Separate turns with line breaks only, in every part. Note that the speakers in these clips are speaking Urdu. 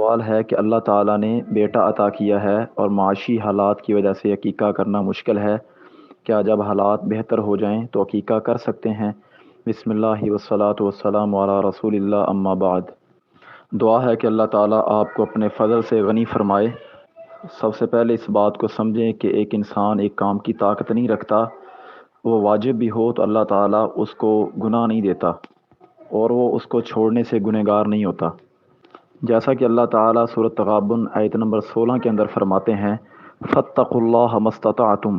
سوال ہے کہ اللہ تعالیٰ نے بیٹا عطا کیا ہے اور معاشی حالات کی وجہ سے عقیقہ کرنا مشکل ہے، کیا جب حالات بہتر ہو جائیں تو عقیقہ کر سکتے ہیں؟ بسم اللہ والصلاۃ والسلام علی رسول اللہ، اما بعد۔ دعا ہے کہ اللہ تعالیٰ آپ کو اپنے فضل سے غنی فرمائے۔ سب سے پہلے اس بات کو سمجھیں کہ ایک انسان ایک کام کی طاقت نہیں رکھتا، وہ واجب بھی ہو تو اللہ تعالیٰ اس کو گناہ نہیں دیتا اور وہ اس کو چھوڑنے سے گنہگار نہیں ہوتا۔ جیسا کہ اللہ تعالیٰ سورۃ تغابن آیت نمبر 16 کے اندر فرماتے ہیں، فاتقوا اللہ ما استطعتم،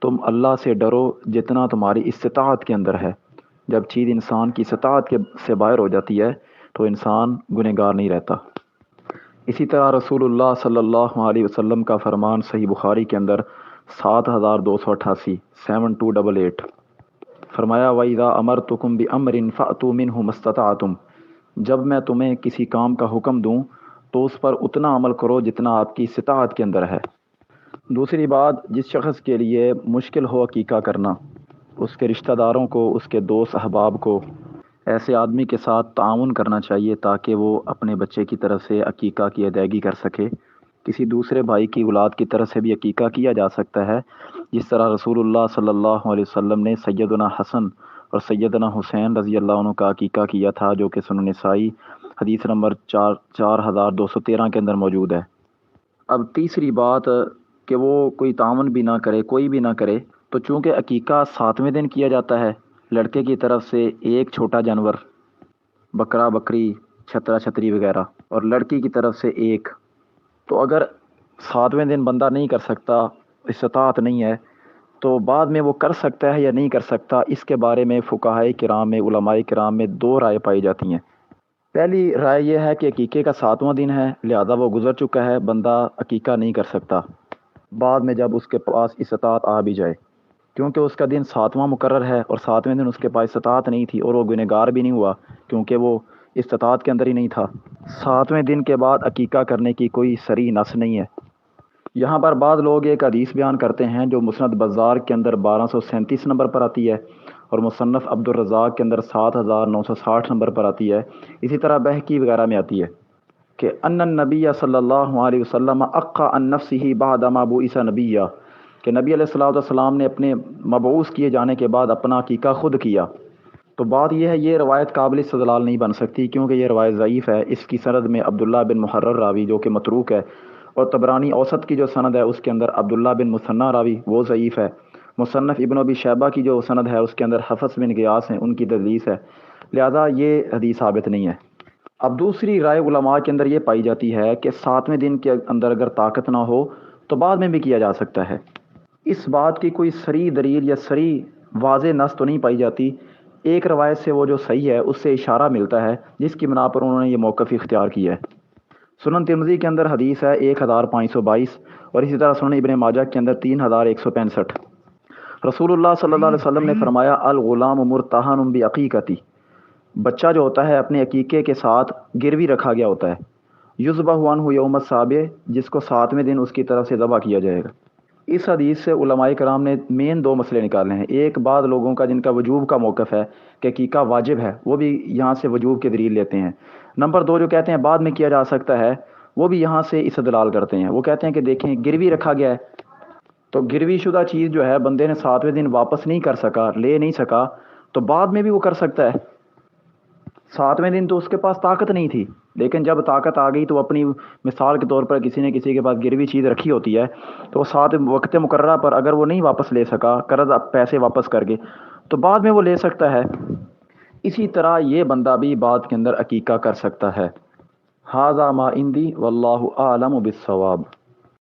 تم اللہ سے ڈرو جتنا تمہاری استطاعت کے اندر ہے۔ جب چیز انسان کی استطاعت سے باہر ہو جاتی ہے تو انسان گنہگار نہیں رہتا۔ اسی طرح رسول اللہ صلی اللہ علیہ وسلم کا فرمان صحیح بخاری کے اندر 7288 7288 فرمایا، وَإِذَا أَمَرْتُكُمْ بِأَمْرٍ فَأْتُوا مِنْهُ مَا اسْتَطَعْتُمْ، جب میں تمہیں کسی کام کا حکم دوں تو اس پر اتنا عمل کرو جتنا آپ کی استطاعت کے اندر ہے۔ دوسری بات، جس شخص کے لیے مشکل ہو عقیقہ کرنا، اس کے رشتہ داروں کو، اس کے دوست احباب کو ایسے آدمی کے ساتھ تعاون کرنا چاہیے تاکہ وہ اپنے بچے کی طرف سے عقیقہ کی ادائیگی کر سکے۔ کسی دوسرے بھائی کی اولاد کی طرف سے بھی عقیقہ کیا جا سکتا ہے، جس طرح رسول اللہ صلی اللہ علیہ وسلم نے سیدنا حسن اور سیدنا حسین رضی اللہ عنہ کا عقیقہ کیا تھا، جو کہ سنن نسائی حدیث نمبر 4213 کے اندر موجود ہے۔ اب تیسری بات کہ وہ کوئی تعاون بھی نہ کرے، کوئی بھی نہ کرے، تو چونکہ عقیقہ 7ویں دن کیا جاتا ہے، لڑکے کی طرف سے ایک چھوٹا جانور، بکرا بکری، چھترا چھتری وغیرہ، اور لڑکی کی طرف سے ایک، تو اگر 7ویں دن بندہ نہیں کر سکتا، استطاعت نہیں ہے، تو بعد میں وہ کر سکتا ہے یا نہیں کر سکتا، اس کے بارے میں فقہائے کرام میں، علماء کرام میں دو رائے پائی جاتی ہیں۔ پہلی رائے یہ ہے کہ عقیقے کا 7واں دن ہے، لہذا وہ گزر چکا ہے، بندہ عقیقہ نہیں کر سکتا بعد میں جب اس کے پاس استطاعت آ بھی جائے، کیونکہ اس کا دن 7واں مقرر ہے اور 7ویں دن اس کے پاس استطاعت نہیں تھی اور وہ گنہگار بھی نہیں ہوا کیونکہ وہ استطاعت کے اندر ہی نہیں تھا۔ 7ویں دن کے بعد عقیقہ کرنے کی کوئی صریح نص نہیں ہے۔ یہاں پر بعض لوگ ایک حدیث بیان کرتے ہیں جو مسند بزار کے اندر 1237 نمبر پر آتی ہے اور مصنف عبد الرزاق کے اندر 7960 نمبر پر آتی ہے، اسی طرح بہقی وغیرہ میں آتی ہے کہ ان النبی صلی اللہ علیہ وسلم اقا عن نفسہ بعد ما بعث نبیہ، کہ نبی علیہ الصلوۃ والسلام نے اپنے مبعوث کیے جانے کے بعد اپنا عقیقہ خود کیا۔ تو بات یہ ہے، یہ روایت قابل استدلال نہیں بن سکتی کیونکہ یہ روایت ضعیف ہے۔ اس کی سند میں عبداللہ بن محرر راوی جو کہ متروک ہے، اور طبرانی اوسط کی جو سند ہے اس کے اندر عبداللہ بن مثنی راوی وہ ضعیف ہے۔ مصنف ابن ابی شیبہ کی جو سند ہے اس کے اندر حفص بن غیاث ہیں، ان کی تدلیس ہے، لہذا یہ حدیث ثابت نہیں ہے۔ اب دوسری رائے علماء کے اندر یہ پائی جاتی ہے کہ 7ویں دن کے اندر اگر طاقت نہ ہو تو بعد میں بھی کیا جا سکتا ہے۔ اس بات کی کوئی صریح دلیل یا صریح واضح نص تو نہیں پائی جاتی۔ ایک روایت سے وہ جو صحیح ہے اس سے اشارہ ملتا ہے جس کی بنا پر انہوں نے یہ موقف اختیار کیا ہے۔ سنن ترمذی کے اندر حدیث ہے 1522 اور اسی طرح سنن ابن ماجہ کے اندر 3165۔ رسول اللہ صلی اللہ علیہ وسلم نے فرمایا، الغلام مرتہن بعقیقتی، بچہ جو ہوتا ہے اپنے عقیقے کے ساتھ گروی رکھا گیا ہوتا ہے، یذبح عنہ یوم السابع، جس کو 7ویں دن اس کی طرف سے ذبح کیا جائے گا۔ اس حدیث سے علماء کرام نے مین دو مسئلے نکالے ہیں۔ ایک، بعض لوگوں کا جن کا وجوب کا موقف ہے کہ عقیقہ واجب ہے، وہ بھی یہاں سے وجوب کے دلیل لیتے ہیں۔ نمبر دو، جو کہتے ہیں بعد میں کیا جا سکتا ہے، وہ بھی یہاں سے استدلال کرتے ہیں۔ وہ کہتے ہیں کہ دیکھیں گروی رکھا گیا ہے تو گروی شدہ چیز جو ہے بندے نے 7ویں دن واپس نہیں کر سکا، لے نہیں سکا، تو بعد میں بھی وہ کر سکتا ہے۔ 7ویں دن تو اس کے پاس طاقت نہیں تھی، لیکن جب طاقت آ گئی تو اپنی مثال کے طور پر کسی نے کسی کے پاس گروی چیز رکھی ہوتی ہے تو وہ 7 وقت مقررہ پر اگر وہ نہیں واپس لے سکا، قرض پیسے واپس کر کے، تو بعد میں وہ لے سکتا ہے۔ اسی طرح یہ بندہ بھی بعد کے اندر عقیقہ کر سکتا ہے۔ ھذا ما عندی واللہ اعلم بالصواب۔